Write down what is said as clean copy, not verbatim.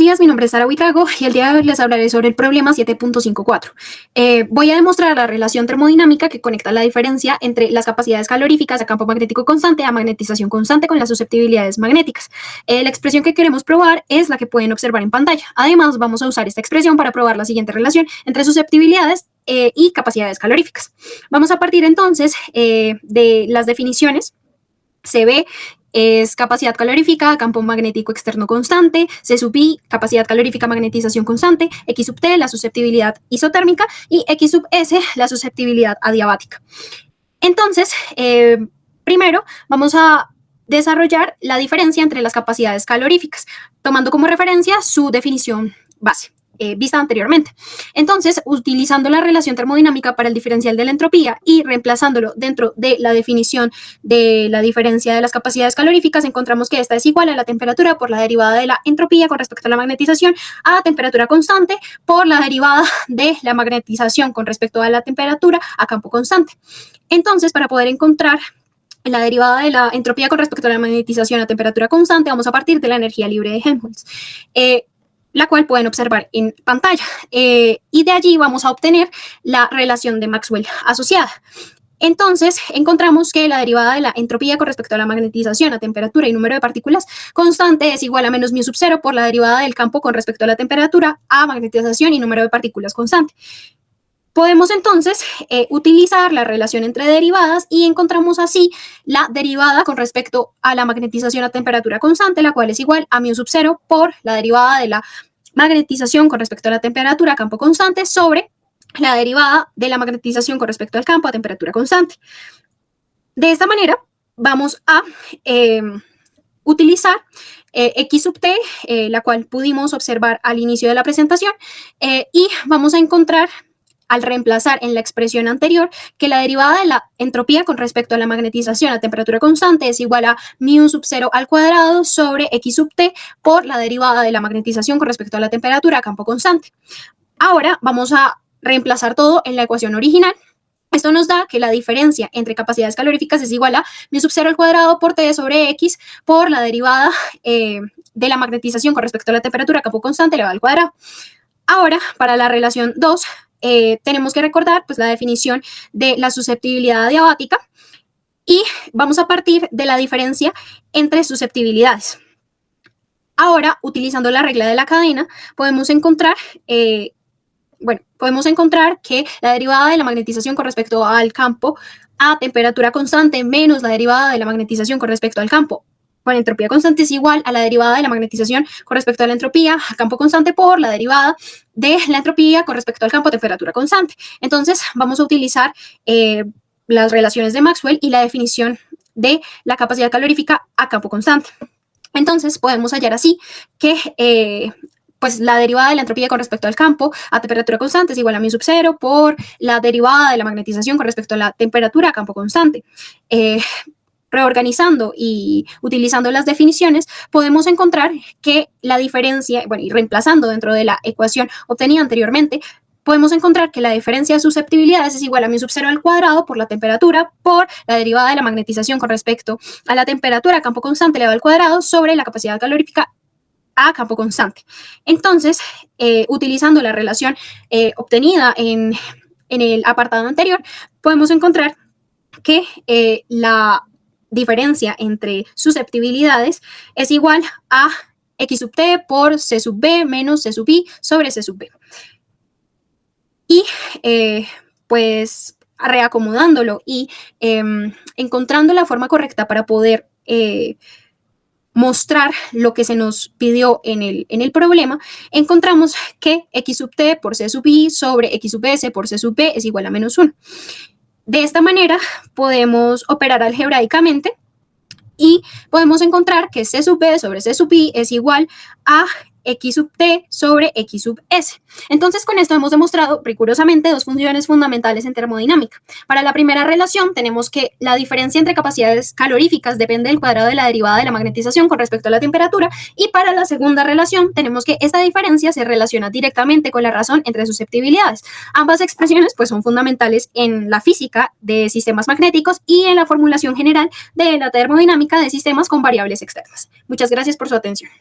días, mi nombre es Sara Buitrago y el día de hoy les hablaré sobre el problema 7.54. Voy a demostrar la relación termodinámica que conecta la diferencia entre las capacidades caloríficas a campo magnético constante a magnetización constante con las susceptibilidades magnéticas. La expresión que queremos probar es la que pueden observar en pantalla. Además, vamos a usar esta expresión para probar la siguiente relación entre susceptibilidades y capacidades caloríficas. Vamos a partir entonces de las definiciones. CB es capacidad calorífica a campo magnético externo constante, C sub I, capacidad calorífica magnetización constante, X sub T, la susceptibilidad isotérmica, y X sub S, la susceptibilidad adiabática. Entonces, primero vamos a desarrollar la diferencia entre las capacidades caloríficas, tomando como referencia su definición base. Vista anteriormente. Entonces, utilizando la relación termodinámica para el diferencial de la entropía y reemplazándolo dentro de la definición de la diferencia de las capacidades caloríficas, encontramos que esta es igual a la temperatura por la derivada de la entropía con respecto a la magnetización a temperatura constante por la derivada de la magnetización con respecto a la temperatura a campo constante. Entonces, para poder encontrar la derivada de la entropía con respecto a la magnetización a temperatura constante, vamos a partir de la energía libre de Helmholtz, la cual pueden observar en pantalla. Y de allí vamos a obtener la relación de Maxwell asociada. Entonces, encontramos que la derivada de la entropía con respecto a la magnetización a temperatura y número de partículas constante es igual a menos mu sub 0 por la derivada del campo con respecto a la temperatura a magnetización y número de partículas constante. Podemos entonces utilizar la relación entre derivadas y encontramos así la derivada con respecto a la magnetización a temperatura constante, la cual es igual a mu sub 0 por la derivada de la magnetización con respecto a la temperatura a campo constante sobre la derivada de la magnetización con respecto al campo a temperatura constante. De esta manera vamos a utilizar X sub T, la cual pudimos observar al inicio de la presentación, y vamos a encontrar, al reemplazar en la expresión anterior, que la derivada de la entropía con respecto a la magnetización a temperatura constante es igual a mu sub 0 al cuadrado sobre X sub T por la derivada de la magnetización con respecto a la temperatura a campo constante. Ahora vamos a reemplazar todo en la ecuación original. Esto nos da que la diferencia entre capacidades caloríficas es igual a mu sub 0 al cuadrado por T sobre X por la derivada de la magnetización con respecto a la temperatura a campo constante elevado al cuadrado. Ahora, para la relación 2, tenemos que recordar pues, la definición de la susceptibilidad adiabática y vamos a partir de la diferencia entre susceptibilidades. Ahora, utilizando la regla de la cadena, podemos encontrar que la derivada de la magnetización con respecto al campo a temperatura constante menos la derivada de la magnetización con respecto al campo con entropía constante es igual a la derivada de la magnetización con respecto a la entropía a campo constante por la derivada de la entropía con respecto al campo a temperatura constante. Entonces, vamos a utilizar las relaciones de Maxwell y la definición de la capacidad calorífica a campo constante. Entonces, podemos hallar así que pues la derivada de la entropía con respecto al campo a temperatura constante es igual a mu sub 0 por la derivada de la magnetización con respecto a la temperatura a campo constante. Reorganizando y utilizando las definiciones, podemos encontrar que la diferencia, y reemplazando dentro de la ecuación obtenida anteriormente, podemos encontrar que la diferencia de susceptibilidades es igual a mu sub 0 al cuadrado por la temperatura por la derivada de la magnetización con respecto a la temperatura a campo constante elevado al cuadrado sobre la capacidad calorífica a campo constante. Entonces, utilizando la relación obtenida en el apartado anterior, podemos encontrar que la diferencia entre susceptibilidades es igual a X sub T por C sub B menos C sub I sobre C sub B. Y pues reacomodándolo y encontrando la forma correcta para poder mostrar lo que se nos pidió en el problema, encontramos que X sub T por C sub I sobre X sub S por C sub B es igual a menos 1. De esta manera podemos operar algebraicamente y podemos encontrar que C sub B sobre C sub I es igual a X sub T sobre X sub S. Entonces, con esto hemos demostrado rigurosamente dos funciones fundamentales en termodinámica. Para la primera relación, tenemos que la diferencia entre capacidades caloríficas depende del cuadrado de la derivada de la magnetización con respecto a la temperatura, y para la segunda relación, tenemos que esta diferencia se relaciona directamente con la razón entre susceptibilidades. Ambas expresiones pues, son fundamentales en la física de sistemas magnéticos y en la formulación general de la termodinámica de sistemas con variables externas. Muchas gracias por su atención.